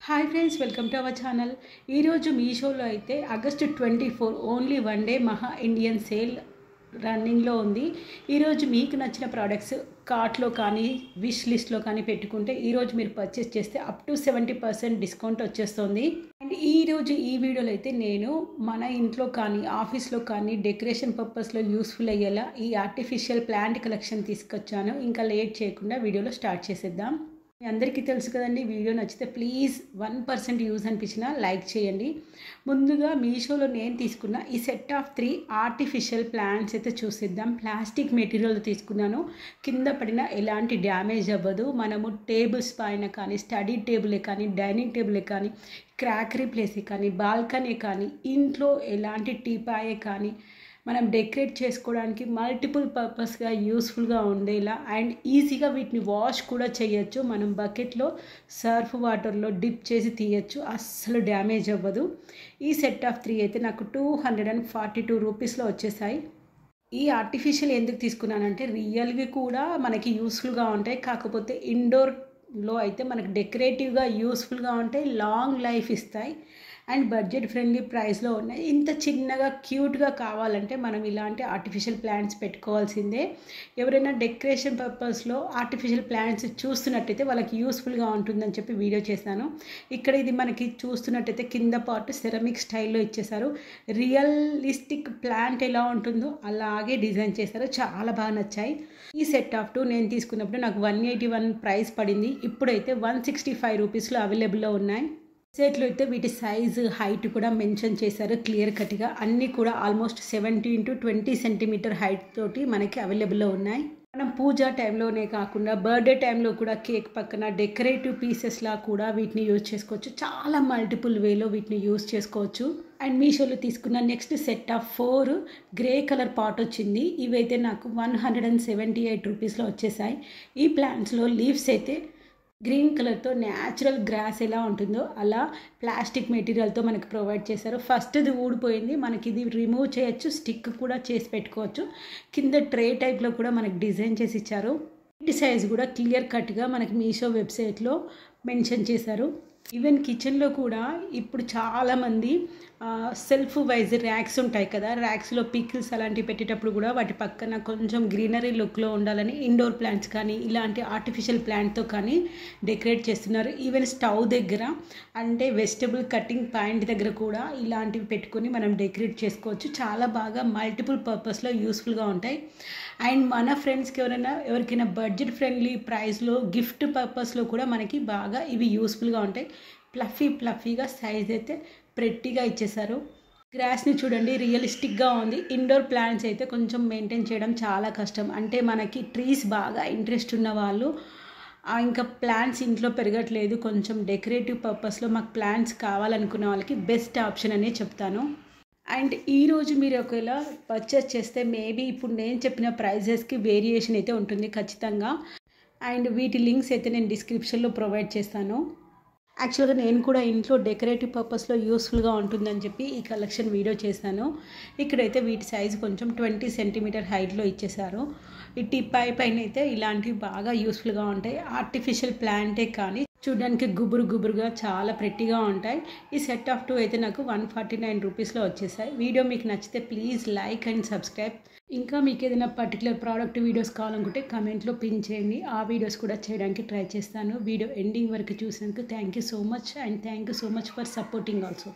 Hi friends, welcome to our channel. ఈరోజు మీషోలో అయితే ఆగస్టు 24 ఓన్లీ వన్ డే మహా ఇండియన్ సేల్ రన్నింగ్లో ఉంది. ఈరోజు మీకు నచ్చిన ప్రోడక్ట్స్ కార్ట్లో కానీ విష్ లిస్ట్లో కానీ పెట్టుకుంటే ఈరోజు మీరు పర్చేస్ చేస్తే అప్ టు 70% డిస్కౌంట్ వచ్చేస్తుంది. అండ్ ఈరోజు ఈ వీడియోలో అయితే నేను మన ఇంట్లో కానీ ఆఫీస్లో కానీ డెకరేషన్ పర్పస్లో యూస్ఫుల్ అయ్యేలా ఈ ఆర్టిఫిషియల్ ప్లాంట్ కలెక్షన్ తీసుకొచ్చాను. ఇంకా లేట్ చేయకుండా వీడియోలో స్టార్ట్ చేసేద్దాం. మీ అందరికీ తెలుసు కదండి, వీడియో నచ్చితే ప్లీజ్ 1% యూజ్ అనిపించినా లైక్ చేయండి. ముందుగా మీషోలో నేను తీసుకున్న ఈ సెట్ ఆఫ్ 3 ఆర్టిఫిషియల్ ప్లాంట్స్ అయితే చూసిద్దాం. ప్లాస్టిక్ మెటీరియల్ తీసుకున్నాను, కింద పడిన ఎలాంటి డ్యామేజ్ అవ్వదు. మనము టేబుల్స్ పైన కానీ, స్టడీ టేబులే కానీ, డైనింగ్ టేబులే కానీ, క్రాకరీ ప్లేసే కానీ, బాల్కనీ కానీ, ఇంట్లో ఎలాంటి టీపాయే కానీ మనం డెకరేట్ చేసుకోవడానికి మల్టిపుల్ పర్పస్గా యూస్ఫుల్గా ఉండేలా అండ్ ఈజీగా వీటిని వాష్ కూడా చేయొచ్చు. మనం బకెట్లో సర్ఫ్ వాటర్లో డిప్ చేసి తీయచ్చు, అస్సలు డ్యామేజ్ అవ్వదు. ఈ సెట్ ఆఫ్ 3 అయితే నాకు 242 రూపీస్లో వచ్చేసాయి. ఈ ఆర్టిఫిషియల్ ఎందుకు తీసుకున్నానంటే రియల్వి కూడా మనకి యూస్ఫుల్గా ఉంటాయి, కాకపోతే ఇండోర్లో అయితే మనకి డెకరేటివ్గా యూస్ఫుల్గా ఉంటాయి, లాంగ్ లైఫ్ ఇస్తాయి అండ్ బడ్జెట్ ఫ్రెండ్లీ ప్రైస్లో ఉన్నాయి. ఇంత చిన్నగా క్యూట్గా కావాలంటే మనం ఇలాంటి ఆర్టిఫిషియల్ ప్లాంట్స్ పెట్టుకోవాల్సిందే. ఎవరైనా డెకరేషన్ పర్పస్లో ఆర్టిఫిషియల్ ప్లాంట్స్ చూస్తున్నట్టయితే వాళ్ళకి యూస్ఫుల్గా ఉంటుందని చెప్పి వీడియో చేశాను. ఇక్కడ ఇది మనకి చూస్తున్నట్టయితే కింద పార్ట్ సెరమిక్ స్టైల్లో ఇచ్చేసారు. రియలిస్టిక్ ప్లాంట్ ఎలా ఉంటుందో అలాగే డిజైన్ చేశారు, చాలా బాగా నచ్చాయి. ఈ సెట్ ఆఫ్ 2 నేను తీసుకున్నప్పుడు నాకు 181 ప్రైస్ పడింది. ఇప్పుడైతే 165 రూపీస్లో అవైలబుల్లో ఉన్నాయి. వెబ్సైట్లో అయితే వీటి సైజు హైట్ కూడా మెన్షన్ చేశారు క్లియర్ కట్గా. అన్నీ కూడా ఆల్మోస్ట్ 17 into 20 సెంటీమీటర్ హైట్ తోటి మనకి అవైలబుల్లో ఉన్నాయి. మనం పూజ టైంలోనే కాకుండా బర్త్డే టైంలో కూడా కేక్ పక్కన డెకరేటివ్ పీసెస్లా కూడా వీటిని యూజ్ చేసుకోవచ్చు. చాలా మల్టిపుల్ వేలో వీటిని యూజ్ చేసుకోవచ్చు. అండ్ మీషోలో తీసుకున్న next set of 4 grey colour pot వచ్చింది. ఇవైతే నాకు 178 రూపీస్లో వచ్చేసాయి. ఈ ప్లాంట్స్లో లీవ్స్ అయితే గ్రీన్ కలర్తో న్యాచురల్ గ్రాస్ ఎలా ఉంటుందో అలా ప్లాస్టిక్ మెటీరియల్తో మనకి ప్రొవైడ్ చేశారు. ఫస్ట్ది ఊడిపోయింది, మనకి ఇది రిమూవ్ చేయొచ్చు, స్టిక్ కూడా చేసి పెట్టుకోవచ్చు. కింద ట్రే టైప్లో కూడా మనకి డిజైన్ చేసి ఇచ్చారు. వీటి సైజ్ కూడా క్లియర్ కట్గా మనకి మీషో వెబ్సైట్లో మెన్షన్ చేశారు. ఈవెన్ కిచెన్లో కూడా ఇప్పుడు చాలామంది సెల్ఫ్ వైజ్ ర్యాక్స్ ఉంటాయి కదా, ర్యాక్స్లో పికిల్స్ అలాంటివి పెట్టేటప్పుడు కూడా వాటి పక్కన కొంచెం గ్రీనరీ లుక్లో ఉండాలని ఇండోర్ ప్లాంట్స్ కానీ ఇలాంటి ఆర్టిఫిషియల్ ప్లాంట్తో కానీ డెకరేట్ చేస్తున్నారు. ఈవెన్ స్టవ్ దగ్గర అంటే వెజిటబుల్ కటింగ్ పాయింట్ దగ్గర కూడా ఇలాంటివి పెట్టుకొని మనం డెకరేట్ చేసుకోవచ్చు. చాలా బాగా మల్టిపుల్ పర్పస్లో యూస్ఫుల్గా ఉంటాయి. అండ్ మన ఫ్రెండ్స్కి ఎవరికైనా బడ్జెట్ ఫ్రెండ్లీ ప్రైస్లో గిఫ్ట్ పర్పస్లో కూడా మనకి బాగా ఇవి యూస్ఫుల్గా ఉంటాయి. ఫ్లఫీగా సైజ్ అయితే ప్రెట్టిగా ఇచ్చేసారు. గ్రాస్ని చూడండి, రియలిస్టిక్గా ఉంది. ఇండోర్ ప్లాంట్స్ అయితే కొంచెం మెయింటైన్ చేయడం చాలా కష్టం. అంటే మనకి ట్రీస్ బాగా ఇంట్రెస్ట్ ఉన్న వాళ్ళు ఇంకా ప్లాంట్స్ ఇంట్లో పెరగట్లేదు, కొంచెం డెకరేటివ్ పర్పస్లో మాకు ప్లాంట్స్ కావాలనుకున్న వాళ్ళకి బెస్ట్ ఆప్షన్ అనే చెప్తాను. అండ్ ఈరోజు మీరు ఒకవేళ పర్చేస్ చేస్తే మేబీ ఇప్పుడు నేను చెప్పిన ప్రైజెస్కి వేరియేషన్ అయితే ఉంటుంది ఖచ్చితంగా. అండ్ వీటి లింక్స్ అయితే నేను డిస్క్రిప్షన్లో ప్రొవైడ్ చేస్తాను. యాక్చువల్గా నేను కూడా ఇంట్లో డెకరేటివ్ పర్పస్లో యూస్ఫుల్గా ఉంటుందని చెప్పి ఈ కలెక్షన్ వీడియో చేశాను. ఇక్కడైతే వీటి సైజు కొంచెం 20 సెంటీమీటర్ హైట్లో ఇచ్చేసారు. ఈ టిప్పాయి పైన అయితే ఇలాంటివి బాగా యూస్ఫుల్గా ఉంటాయి. ఆర్టిఫిషియల్ ప్లాంటే కానీ చూడడానికి గుబురుగా చాలా ప్రెట్టిగా ఉంటాయి. ఈ సెట్ ఆఫ్ 2 అయితే నాకు 149 రూపీస్లో వచ్చేసాయి. వీడియో మీకు నచ్చితే ప్లీజ్ లైక్ అండ్ సబ్స్క్రైబ్. ఇంకా మీకు ఏదైనా పర్టికులర్ ప్రోడక్ట్ వీడియోస్ కావాలనుకుంటే కమెంట్లో పిన్ చేయండి, ఆ వీడియోస్ కూడా చేయడానికి ట్రై చేస్తాను. వీడియో ఎండింగ్ వరకు చూసినందుకు thank you so much and thank you so much for supporting also.